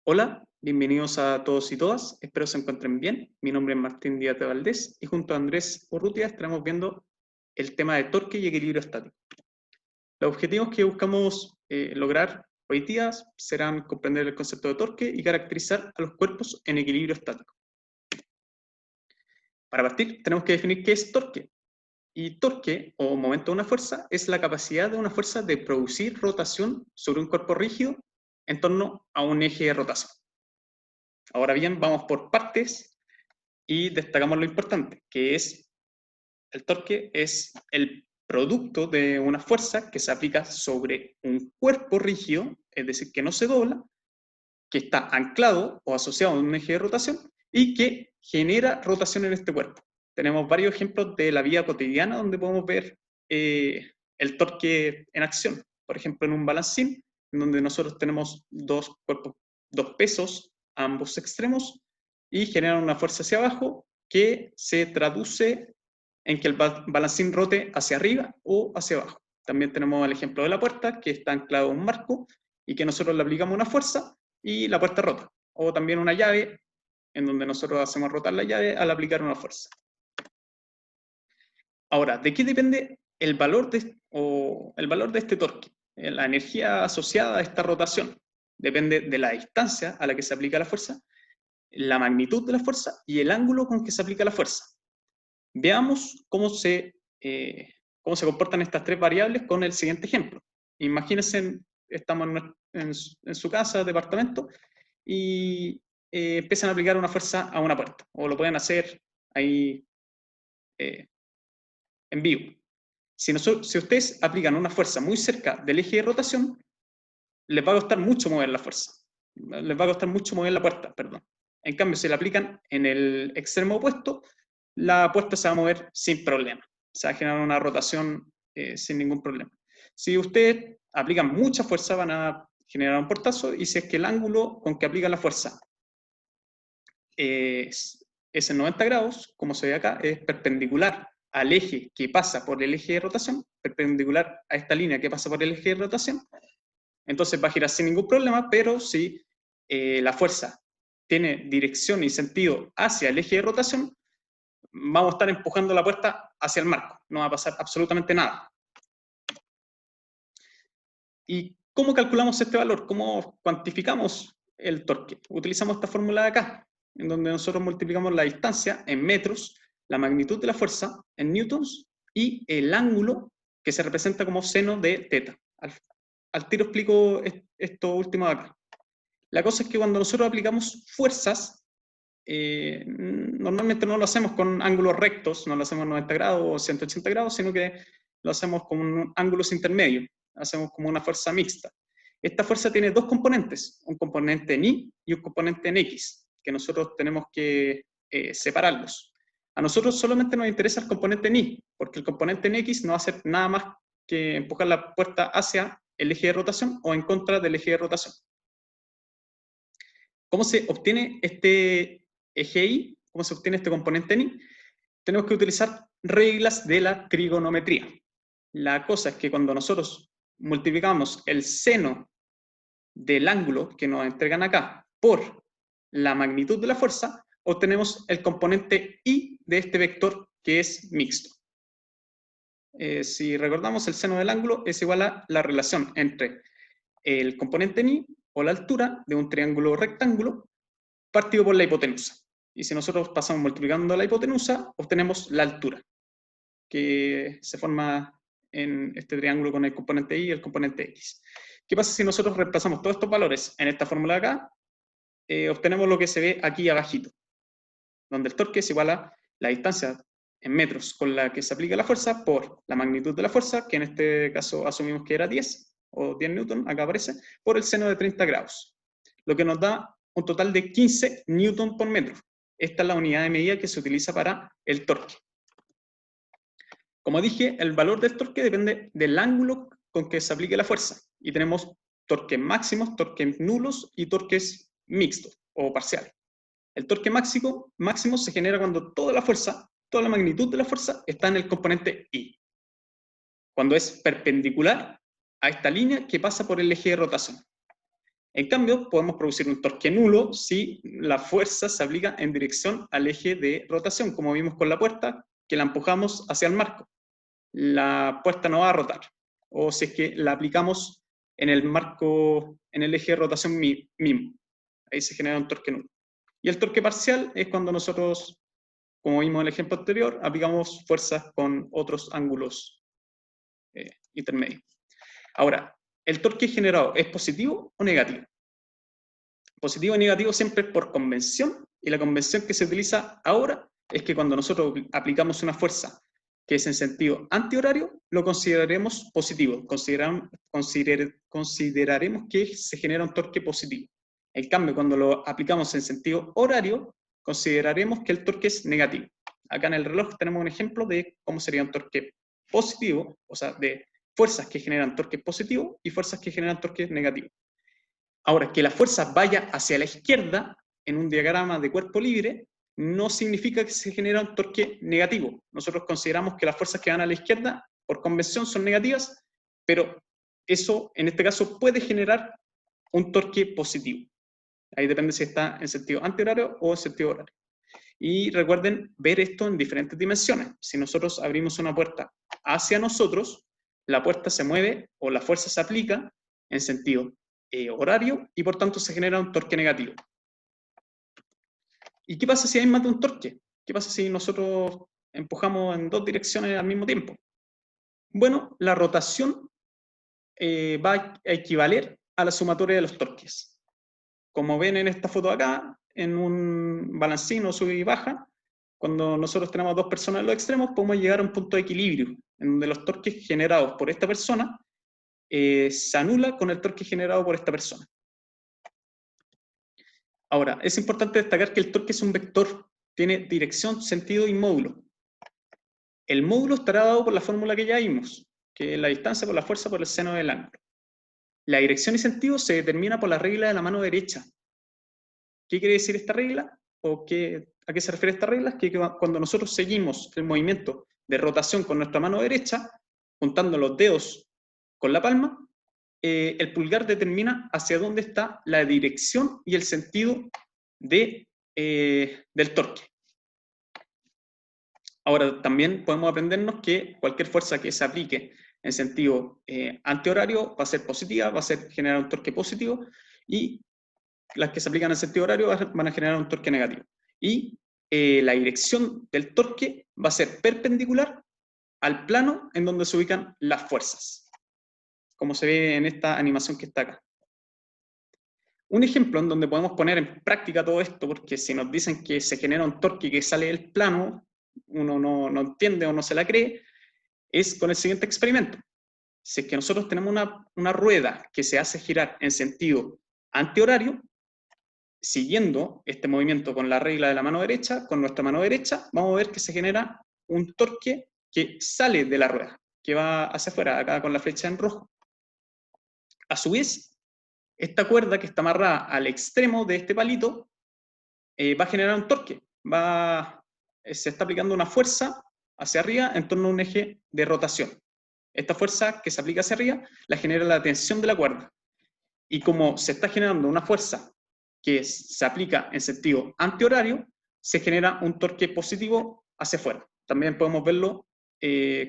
Hola, bienvenidos a todos y todas, espero se encuentren bien. Mi nombre es Martín Díaz de Valdés y junto a Andrés Urrutia estaremos viendo el tema de torque y equilibrio estático. Los objetivos que buscamos lograr hoy día serán comprender el concepto de torque y caracterizar a los cuerpos en equilibrio estático. Para partir, tenemos que definir qué es torque. Y torque, o momento de una fuerza, es la capacidad de una fuerza de producir rotación sobre un cuerpo rígido en torno a un eje de rotación. Ahora bien, vamos por partes y destacamos lo importante, que es el torque es el producto de una fuerza que se aplica sobre un cuerpo rígido, es decir, que no se dobla, que está anclado o asociado a un eje de rotación y que genera rotación en este cuerpo. Tenemos varios ejemplos de la vida cotidiana donde podemos ver el torque en acción. Por ejemplo, en un balancín, en donde nosotros tenemos dos cuerpos, dos pesos a ambos extremos y generan una fuerza hacia abajo que se traduce en que el balancín rote hacia arriba o hacia abajo. También tenemos el ejemplo de la puerta, que está anclado a un marco y que nosotros le aplicamos una fuerza y la puerta rota. O también una llave, en donde nosotros hacemos rotar la llave al aplicar una fuerza. Ahora, ¿de qué depende el valor de este torque? La energía asociada a esta rotación depende de la distancia a la que se aplica la fuerza, la magnitud de la fuerza y el ángulo con que se aplica la fuerza. Veamos cómo se comportan estas tres variables con el siguiente ejemplo. Imagínense, estamos en su casa, departamento, y empiezan a aplicar una fuerza a una puerta, o lo pueden hacer ahí en vivo. Si ustedes aplican una fuerza muy cerca del eje de rotación, les va a costar mucho mover la fuerza, les va a costar mucho mover la puerta, perdón. En cambio, si la aplican en el extremo opuesto, la puerta se va a mover sin problema, se va a generar una rotación sin ningún problema. Si ustedes aplican mucha fuerza, van a generar un portazo, y si es que el ángulo con que aplican la fuerza es en 90 grados, como se ve acá, es perpendicular al eje que pasa por el eje de rotación, perpendicular a esta línea que pasa por el eje de rotación, entonces va a girar sin ningún problema. Pero si la fuerza tiene dirección y sentido hacia el eje de rotación, vamos a estar empujando la puerta hacia el marco, no va a pasar absolutamente nada. ¿Y cómo calculamos este valor? ¿Cómo cuantificamos el torque? Utilizamos esta fórmula de acá, en donde nosotros multiplicamos la distancia en metros, la magnitud de la fuerza en newtons y el ángulo que se representa como seno de θ. Al tiro explico esto último de acá. La cosa es que cuando nosotros aplicamos fuerzas, normalmente no lo hacemos con ángulos rectos, no lo hacemos 90 grados o 180 grados, sino que lo hacemos con ángulos intermedios, hacemos como una fuerza mixta. Esta fuerza tiene dos componentes, un componente en Y y un componente en X, que nosotros tenemos que separarlos. A nosotros solamente nos interesa el componente en Y, porque el componente en X no va a hacer nada más que empujar la puerta hacia el eje de rotación o en contra del eje de rotación. ¿Cómo se obtiene este eje Y? ¿Cómo se obtiene este componente en Y? Tenemos que utilizar reglas de la trigonometría. La cosa es que cuando nosotros multiplicamos el seno del ángulo que nos entregan acá por la magnitud de la fuerza, obtenemos el componente Y de este vector, que es mixto. Si recordamos, el seno del ángulo es igual a la relación entre el componente en Y, o la altura de un triángulo rectángulo, partido por la hipotenusa. Y si nosotros pasamos multiplicando la hipotenusa, obtenemos la altura, que se forma en este triángulo con el componente Y y el componente X. ¿Qué pasa si nosotros reemplazamos todos estos valores en esta fórmula de acá? Obtenemos lo que se ve aquí abajito, donde el torque es igual a la distancia en metros con la que se aplica la fuerza por la magnitud de la fuerza, que en este caso asumimos que era 10, o 10 newton, acá aparece, por el seno de 30 grados, lo que nos da un total de 15 newton por metro. Esta es la unidad de medida que se utiliza para el torque. Como dije, el valor del torque depende del ángulo con que se aplique la fuerza, y tenemos torques máximos, torques nulos y torques mixtos o parciales. El torque máximo se genera cuando toda la fuerza, toda la magnitud de la fuerza está en el componente Y, cuando es perpendicular a esta línea que pasa por el eje de rotación. En cambio, podemos producir un torque nulo si la fuerza se aplica en dirección al eje de rotación, como vimos con la puerta, que la empujamos hacia el marco. La puerta no va a rotar. O si es que la aplicamos en el marco, en el eje de rotación mismo. Ahí se genera un torque nulo. Y el torque parcial es cuando nosotros, como vimos en el ejemplo anterior, aplicamos fuerzas con otros ángulos intermedios. Ahora, ¿el torque generado es positivo o negativo? Positivo y negativo siempre por convención, y la convención que se utiliza ahora es que cuando nosotros aplicamos una fuerza que es en sentido antihorario, lo consideraremos positivo, consideraremos que se genera un torque positivo. En cambio, cuando lo aplicamos en sentido horario, consideraremos que el torque es negativo. Acá en el reloj tenemos un ejemplo de cómo sería un torque positivo, o sea, de fuerzas que generan torque positivo y fuerzas que generan torque negativo. Ahora, que la fuerza vaya hacia la izquierda en un diagrama de cuerpo libre no significa que se genera un torque negativo. Nosotros consideramos que las fuerzas que van a la izquierda, por convención, son negativas, pero eso, en este caso, puede generar un torque positivo. Ahí depende si está en sentido antihorario o en sentido horario. Y recuerden ver esto en diferentes dimensiones. Si nosotros abrimos una puerta hacia nosotros, la puerta se mueve o la fuerza se aplica en sentido horario y por tanto se genera un torque negativo. ¿Y qué pasa si hay más de un torque? ¿Qué pasa si nosotros empujamos en dos direcciones al mismo tiempo? Bueno, la rotación va a equivaler a la sumatoria de los torques. Como ven en esta foto acá, en un balancín o sube y baja, cuando nosotros tenemos dos personas en los extremos, podemos llegar a un punto de equilibrio, en donde los torques generados por esta persona se anula con el torque generado por esta persona. Ahora, es importante destacar que el torque es un vector, tiene dirección, sentido y módulo. El módulo estará dado por la fórmula que ya vimos, que es la distancia por la fuerza por el seno del ángulo. La dirección y sentido se determina por la regla de la mano derecha. ¿Qué quiere decir esta regla? ¿O a qué se refiere esta regla? Es que cuando nosotros seguimos el movimiento de rotación con nuestra mano derecha, juntando los dedos con la palma, el pulgar determina hacia dónde está la dirección y el sentido del torque. Ahora, también podemos aprendernos que cualquier fuerza que se aplique en sentido antihorario va a ser positiva, va a generar un torque positivo, y las que se aplican en sentido horario van a generar un torque negativo. Y la dirección del torque va a ser perpendicular al plano en donde se ubican las fuerzas, como se ve en esta animación que está acá. Un ejemplo en donde podemos poner en práctica todo esto, porque si nos dicen que se genera un torque que sale del plano, uno no entiende o no se la cree, es con el siguiente experimento. Si es que nosotros tenemos una rueda que se hace girar en sentido antihorario, siguiendo este movimiento con la regla de la mano derecha, con nuestra mano derecha, vamos a ver que se genera un torque que sale de la rueda, que va hacia afuera, acá con la flecha en rojo. A su vez, esta cuerda que está amarrada al extremo de este palito va a generar un torque, se está aplicando una fuerza hacia arriba en torno a un eje de rotación. Esta fuerza que se aplica hacia arriba la genera la tensión de la cuerda. Y como se está generando una fuerza que se aplica en sentido antihorario, se genera un torque positivo hacia afuera. También podemos verlo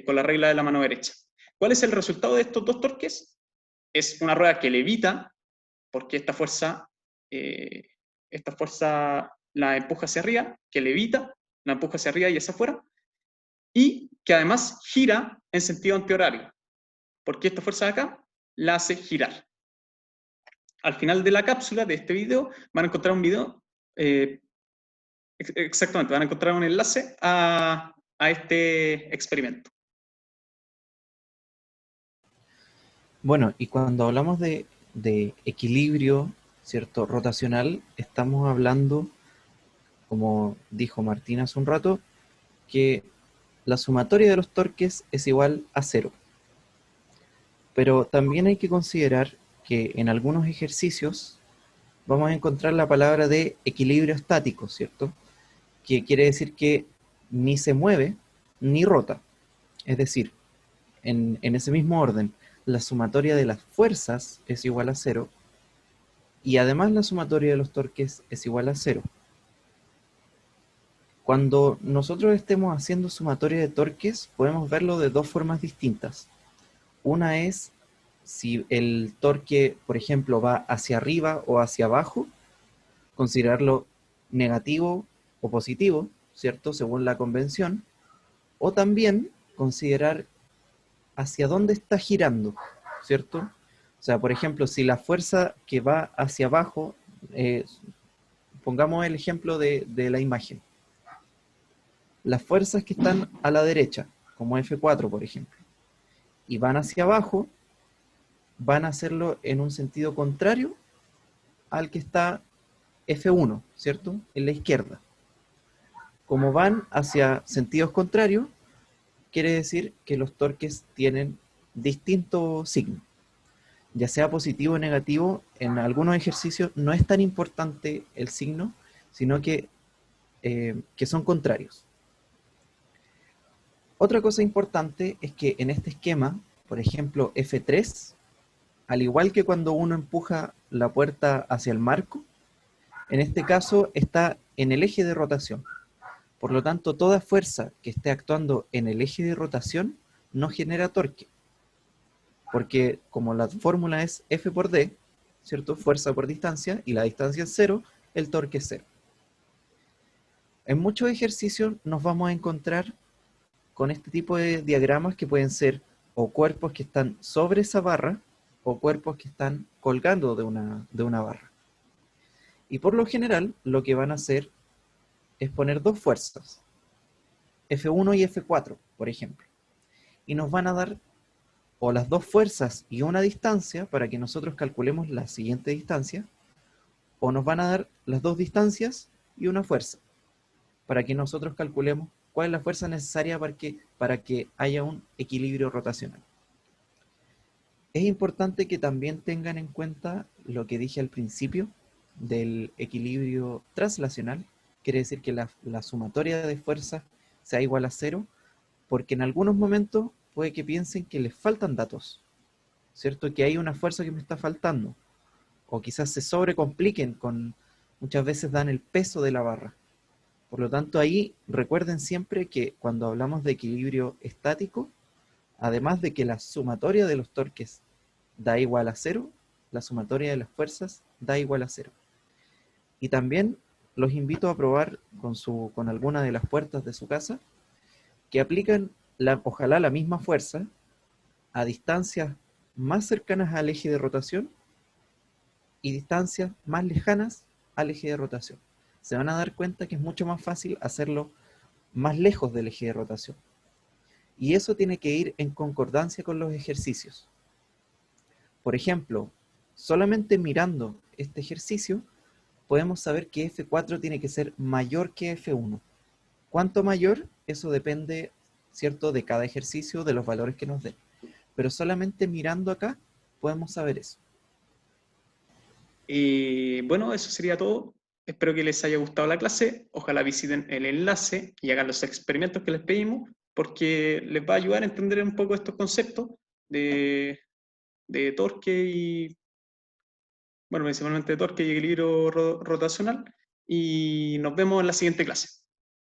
con la regla de la mano derecha. ¿Cuál es el resultado de estos dos torques? Es una rueda que levita, porque esta fuerza la empuja hacia arriba, que levita, la empuja hacia arriba y hacia afuera, y que además gira en sentido antihorario, porque esta fuerza de acá la hace girar. Al final de la cápsula de este video van a encontrar un video, exactamente, van a encontrar un enlace a este experimento. Bueno, y cuando hablamos de equilibrio, ¿cierto?, rotacional, estamos hablando, como dijo Martín hace un rato, que la sumatoria de los torques es igual a 0. Pero también hay que considerar que en algunos ejercicios vamos a encontrar la palabra de equilibrio estático, ¿cierto? Que quiere decir que ni se mueve ni rota. Es decir, en ese mismo orden, la sumatoria de las fuerzas es igual a 0 y además la sumatoria de los torques es igual a 0. Cuando nosotros estemos haciendo sumatoria de torques, podemos verlo de dos formas distintas. Una es si el torque, por ejemplo, va hacia arriba o hacia abajo, considerarlo negativo o positivo, ¿cierto? Según la convención. O también considerar hacia dónde está girando, ¿cierto? O sea, por ejemplo, si la fuerza que va hacia abajo, pongamos el ejemplo de la imagen. Las fuerzas que están a la derecha, como F4, por ejemplo, y van hacia abajo, van a hacerlo en un sentido contrario al que está F1, ¿cierto? En la izquierda. Como van hacia sentidos contrarios, quiere decir que los torques tienen distinto signo. Ya sea positivo o negativo, en algunos ejercicios no es tan importante el signo, sino que son contrarios. Otra cosa importante es que en este esquema, por ejemplo, F3, al igual que cuando uno empuja la puerta hacia el marco, en este caso está en el eje de rotación. Por lo tanto, toda fuerza que esté actuando en el eje de rotación no genera torque. Porque como la fórmula es F por D, ¿cierto? Fuerza por distancia, y la distancia es 0, el torque es 0. En muchos ejercicios nos vamos a encontrar con este tipo de diagramas que pueden ser o cuerpos que están sobre esa barra o cuerpos que están colgando de una barra. Y por lo general, lo que van a hacer es poner dos fuerzas, F1 y F4, por ejemplo. Y nos van a dar o las dos fuerzas y una distancia para que nosotros calculemos la siguiente distancia, o nos van a dar las dos distancias y una fuerza para que nosotros calculemos cuál es la fuerza necesaria para que haya un equilibrio rotacional. Es importante que también tengan en cuenta lo que dije al principio del equilibrio translacional, quiere decir que la sumatoria de fuerzas sea igual a 0, porque en algunos momentos puede que piensen que les faltan datos, ¿cierto? Que hay una fuerza que me está faltando, o quizás se sobrecompliquen muchas veces dan el peso de la barra. Por lo tanto, ahí recuerden siempre que cuando hablamos de equilibrio estático, además de que la sumatoria de los torques da igual a 0, la sumatoria de las fuerzas da igual a 0. Y también los invito a probar con alguna de las puertas de su casa, que aplican ojalá la misma fuerza a distancias más cercanas al eje de rotación y distancias más lejanas al eje de rotación. Se van a dar cuenta que es mucho más fácil hacerlo más lejos del eje de rotación. Y eso tiene que ir en concordancia con los ejercicios. Por ejemplo, solamente mirando este ejercicio, podemos saber que F4 tiene que ser mayor que F1. ¿Cuánto mayor? Eso depende, ¿cierto?, de cada ejercicio, de los valores que nos den. Pero solamente mirando acá, podemos saber eso. Y bueno, eso sería todo. Espero que les haya gustado la clase. Ojalá visiten el enlace y hagan los experimentos que les pedimos, porque les va a ayudar a entender un poco estos conceptos de torque y, bueno, principalmente de torque y equilibrio rotacional. Y nos vemos en la siguiente clase.